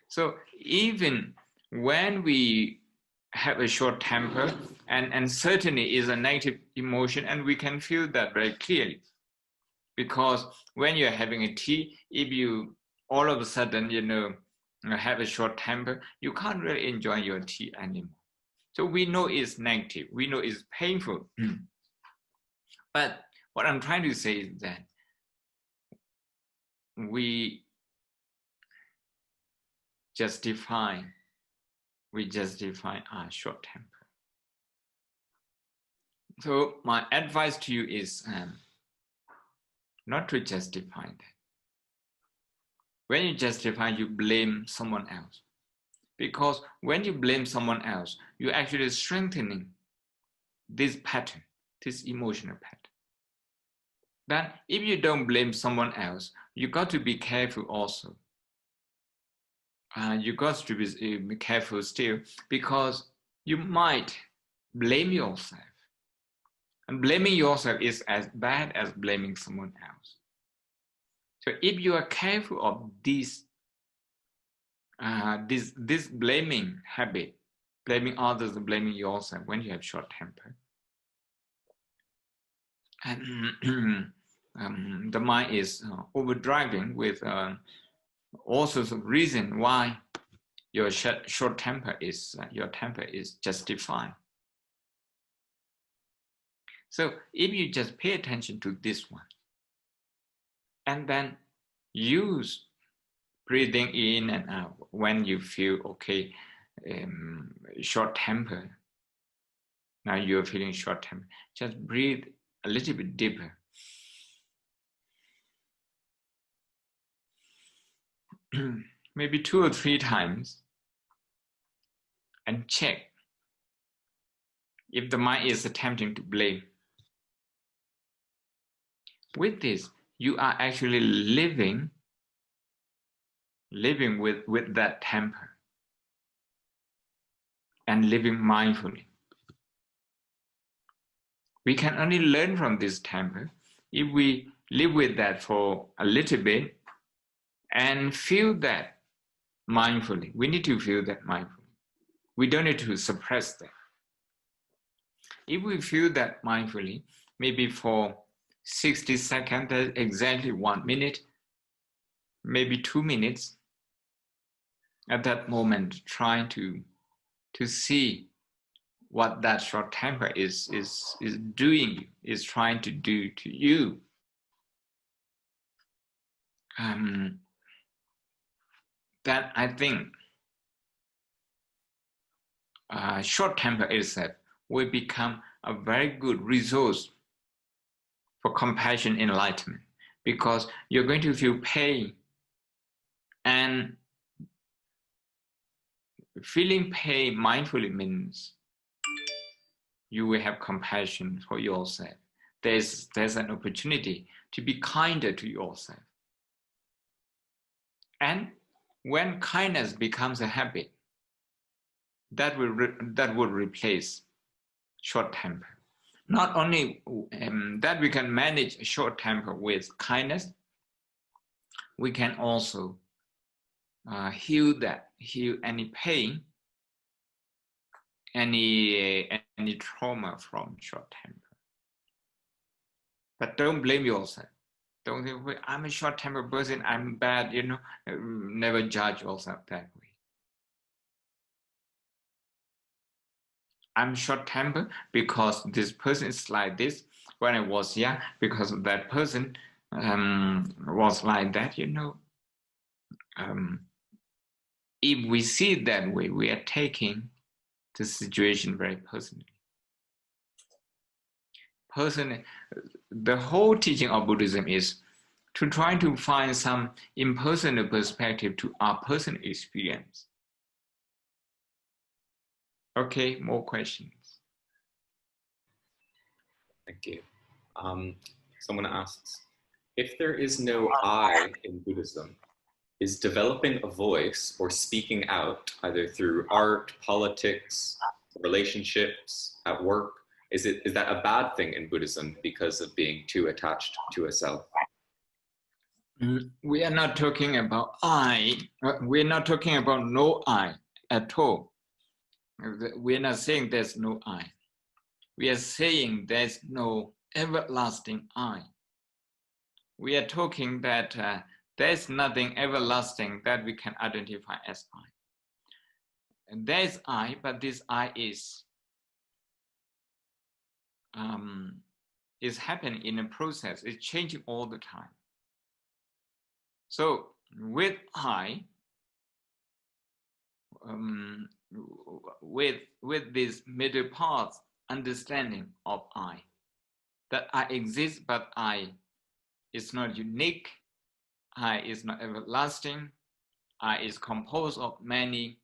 So even when we have a short temper, and certainly is a negative emotion, and we can feel that very clearly. Because when you're having a tea, if you all of a sudden, have a short temper, you can't really enjoy your tea anymore. So we know it's negative, we know it's painful. But what I'm trying to say is that we justify our short temper. So my advice to you is not to justify that. When you justify, you blame someone else. Because when you blame someone else, you're actually strengthening this pattern, this emotional pattern. But if you don't blame someone else, you got to be careful also you got to be careful still, because you might blame yourself. And blaming yourself is as bad as blaming someone else. So if you are careful of this blaming habit, blaming others and blaming yourself when you have short temper, and the mind is overdriving with all sorts of reasons why your short temper is justified. So if you just pay attention to this one, and then use breathing in and out when you feel okay, short temper. Now you're feeling short temper. Just breathe a little bit deeper. Maybe 2 or 3 times, and check if the mind is attempting to blame. With this, you are actually living with that temper and living mindfully. We can only learn from this temper if we live with that for a little bit and feel that mindfully. We need to feel that mindfully. We don't need to suppress that. If we feel that mindfully, maybe for 60 seconds, that's exactly 1 minute, maybe 2 minutes, at that moment, trying to see what that short temper is doing, is trying to do to you. That I think short temper itself will become a very good resource for compassion enlightenment, because you're going to feel pain, and feeling pain mindfully means you will have compassion for yourself. There's an opportunity to be kinder to yourself. And when kindness becomes a habit, that will replace short temper. Not only that we can manage short temper with kindness, we can also heal any pain, any trauma from short temper. But don't blame yourself. Don't think, well, I'm a short-tempered person, I'm bad, never judge yourself that way. I'm short-tempered because this person is like this. When I was young, because that person was like that, if we see it that way, we are taking the situation very personally. The whole teaching of Buddhism is to try to find some impersonal perspective to our personal experience. Okay, more questions. Thank you. Someone asks, if there is no I in Buddhism, is developing a voice or speaking out, either through art, politics, relationships, at work, is that a bad thing in Buddhism because of being too attached to a self? We are not talking about I. We're not talking about no I at all. We're not saying there's no I. We are saying there's no everlasting I. We are talking that there's nothing everlasting that we can identify as I. And there's I, but this I is happening in a process. It's changing all the time. So with I, with this middle path understanding of I, that I exist, but I is not unique, I is not everlasting, I is composed of many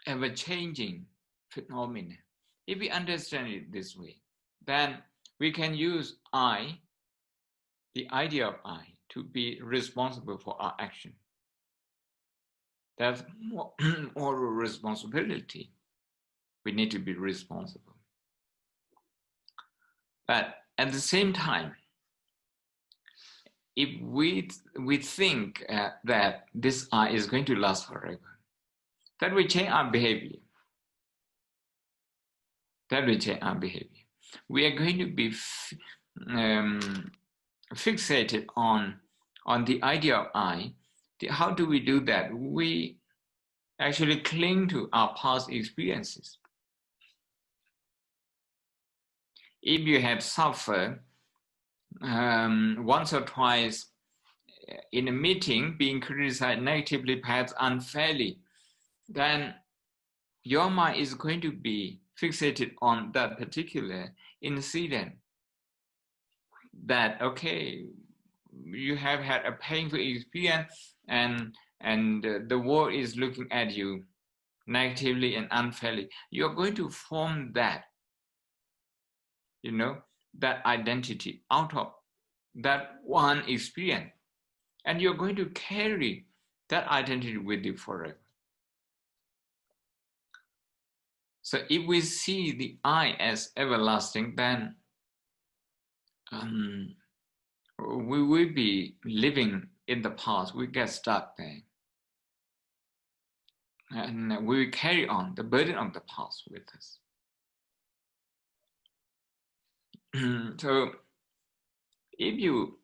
ever-changing phenomena. If we understand it this way, then we can use I, the idea of I, to be responsible for our action. That's moral responsibility. We need to be responsible. But at the same time, if we think that this I is going to last forever, that will change our behavior. That will change our behavior. We are going to be fixated on the idea of I. How do we do that? We actually cling to our past experiences. If you have suffered once or twice in a meeting, being criticized negatively, perhaps unfairly, then your mind is going to be fixated on that particular incident. That, okay, you have had a painful experience and the world is looking at you negatively and unfairly. You're going to form that, that identity out of that one experience. And you're going to carry that identity with you forever. So if we see the I as everlasting, then we will be living in the past. We get stuck there. And we will carry on the burden of the past with us. So if you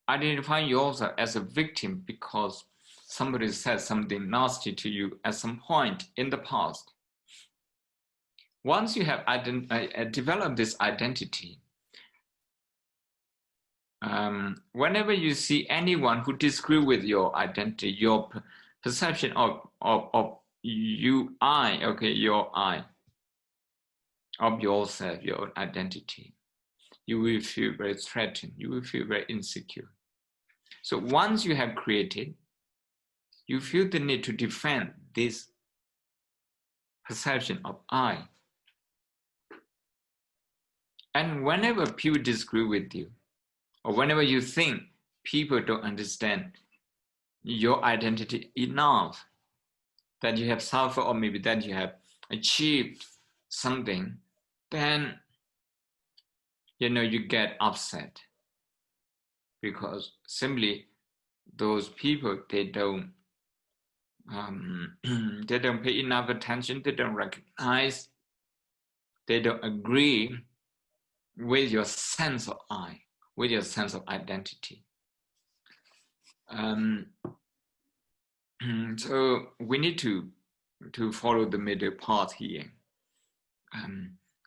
identify yourself as a victim because somebody said something nasty to you at some point in the past, once you have developed this identity, whenever you see anyone who disagrees with your identity, your perception of you, your I, of yourself, your identity, you will feel very threatened. You will feel very insecure. So once you have created, you feel the need to defend this perception of I. And whenever people disagree with you, or whenever you think people don't understand your identity enough, that you have suffered, or maybe that you have achieved something, then you get upset, because simply those people, they don't pay enough attention, they don't recognize, they don't agree with your sense of I, with your sense of identity. So we need to follow the middle path here.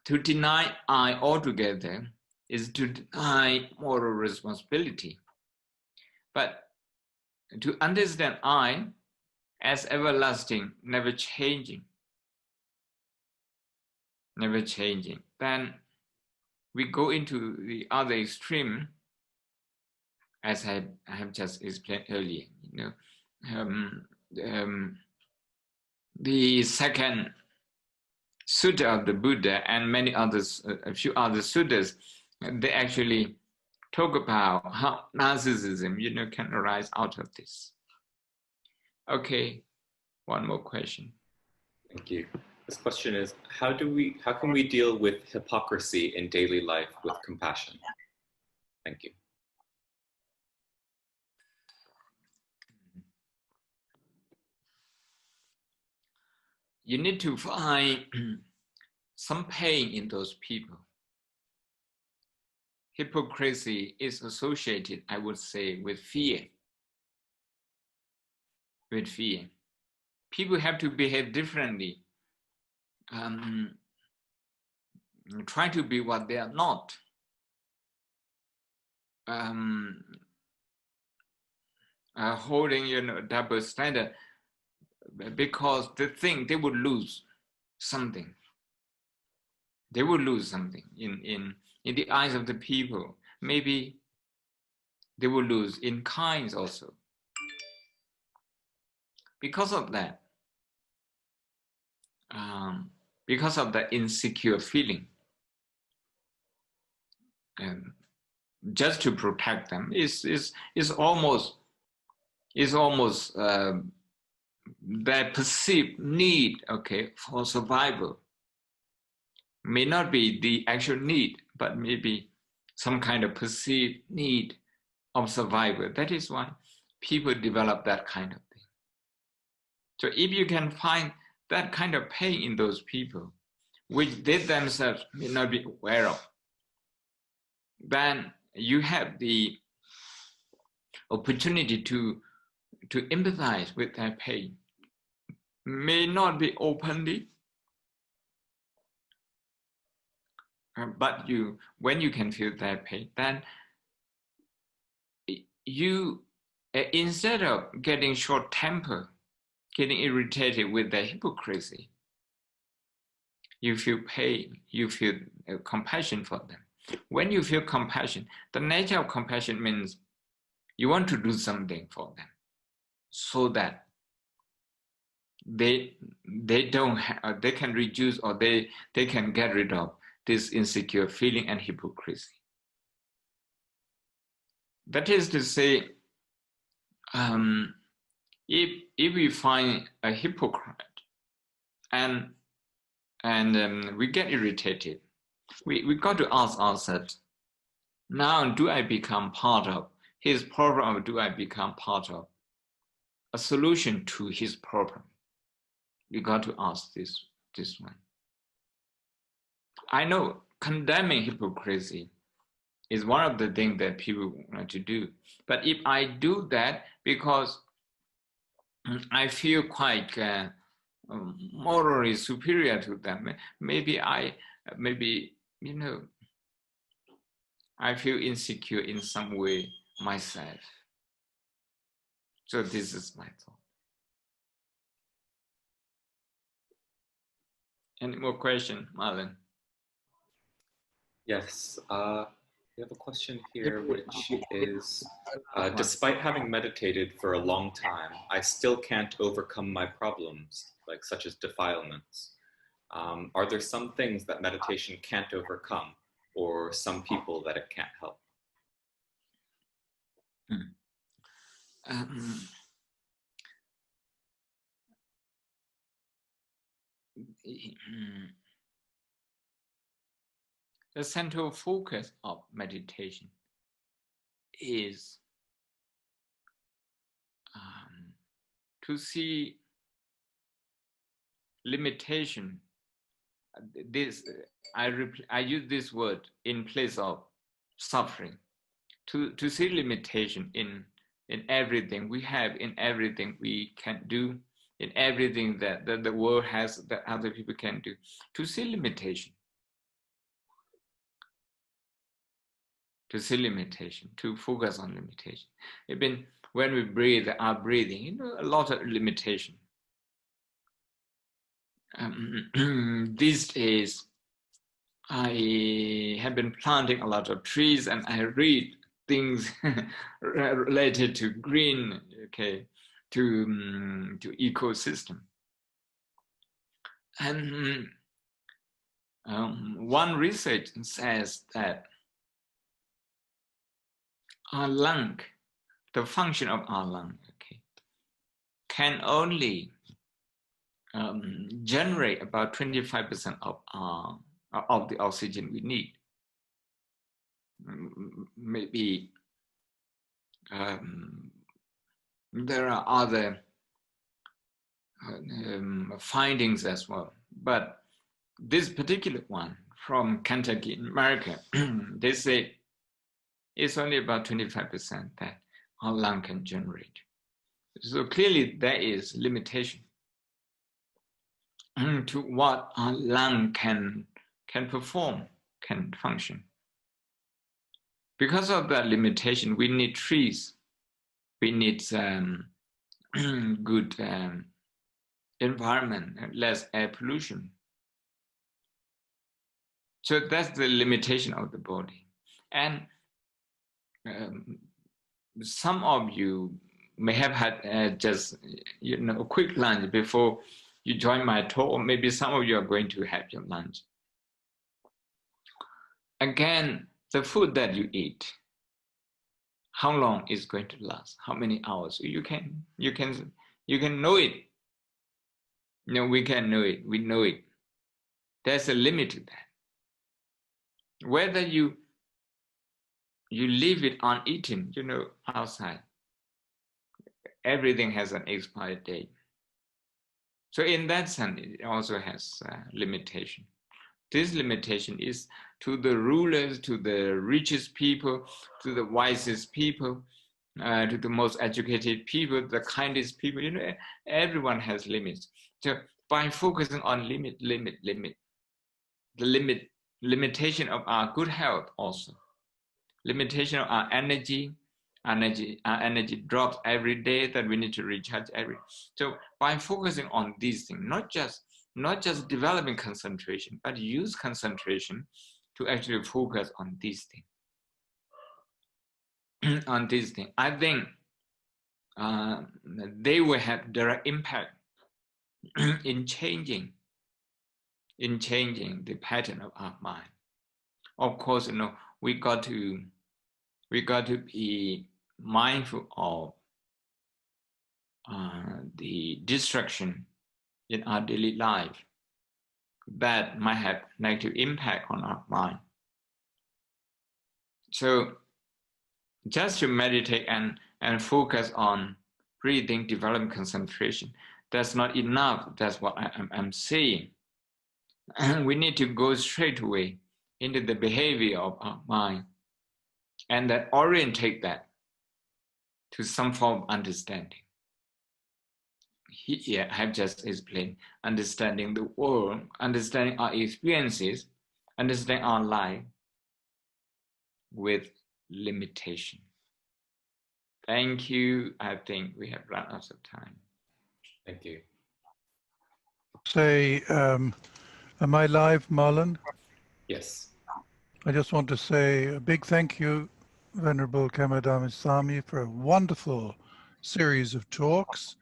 To deny I altogether is to deny moral responsibility. But to understand I as everlasting, never changing, then we go into the other extreme, as I have just explained earlier. The second sutta of the Buddha and many others, a few other suttas, they actually talk about how narcissism, can arise out of this. Okay, one more question. Thank you. This question is, how can we deal with hypocrisy in daily life with compassion? Thank you. You need to find some pain in those people. Hypocrisy is associated, I would say, with fear. With fear. People have to behave differently, try to be what they are not. Holding, double standard, because they think they would lose something. They would lose something in the eyes of the people. Maybe they will lose in kinds also. Because of that, because of the insecure feeling, just to protect them is almost is almost their perceived need, okay, for survival. May not be the actual need, but maybe some kind of perceived need of survival. That is why people develop that kind of thing. So if you can find that kind of pain in those people, which they themselves may not be aware of, then you have the opportunity to empathize with their pain. May not be openly, but when you can feel their pain, then you, instead of getting short temper, getting irritated with their hypocrisy, you feel pain, you feel compassion for them. When you feel compassion, the nature of compassion means you want to do something for them so that they can reduce, or they can get rid of this insecure feeling and hypocrisy. That is to say, if we find a hypocrite and we get irritated, we got to ask ourselves, now do I become part of his problem, or do I become part of a solution to his problem? We got to ask this one. I know condemning hypocrisy is one of the things that people want to do. But if I do that because I feel quite morally superior to them, maybe I feel insecure in some way myself. So this is my thought. Any more question, Marlon? Yes, we have a question here, which is, despite having meditated for a long time, I still can't overcome my problems, like such as defilements. Are there some things that meditation can't overcome, or some people that it can't help? The central focus of meditation is to see limitation. I use this word in place of suffering. To see limitation in everything we have, in everything we can do, in everything that the world has that other people can do. To see limitation. To see limitation, to focus on limitation. Even when we breathe, our breathing, a lot of limitation. These days, I have been planting a lot of trees, and I read things related to green, okay, to ecosystem. And one research says that our lung, the function of our lung, okay, can only generate about 25% of the oxygen we need. Maybe there are other findings as well, but this particular one from Kentucky in America, they say it's only about 25% that our lung can generate. So clearly there is limitation to what our lung can perform, can function. Because of that limitation, we need trees. We need good environment, less air pollution. So that's the limitation of the body. And some of you may have had just a quick lunch before you join my talk, or maybe some of you are going to have your lunch. Again, the food that you eat, how long it's going to last, how many hours. You can know it. No, we can know it. We know it. There's a limit to that. Whether you leave it uneaten, outside, everything has an expiry date. So in that sense, it also has limitation. This limitation is to the rulers, to the richest people, to the wisest people, to the most educated people, the kindest people. Everyone has limits. So by focusing on the limitation of our good health also, limitation of our energy drops every day, that we need to recharge so by focusing on these things, not just developing concentration, but use concentration to actually focus on these things. On these things, I think they will have direct impact in changing the pattern of our mind. Of course, we got to be mindful of the distraction in our daily life that might have negative impact on our mind. So just to meditate and focus on breathing, developing concentration, that's not enough. That's what I'm saying. And we need to go straight away into the behavior of our mind and then orientate that to some form of understanding. Here, I have just explained understanding the world, understanding our experiences, understanding our life with limitation. Thank you. I think we have run out of time. Thank you. Say, am I live, Marlon? Yes. I just want to say a big thank you, Venerable Ven Dhammasami, for a wonderful series of talks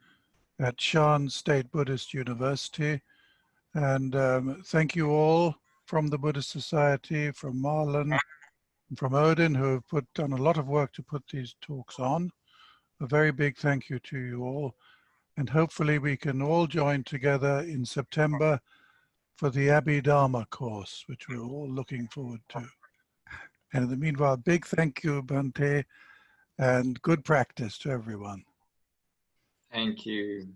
at Shan State Buddhist University. And thank you all from the Buddhist Society, from Marlon, and from Odin, who have done a lot of work to put these talks on. A very big thank you to you all. And hopefully we can all join together in September for the Abhidharma course, which we're all looking forward to. And in the meanwhile, big thank you, Bhante, and good practice to everyone. Thank you.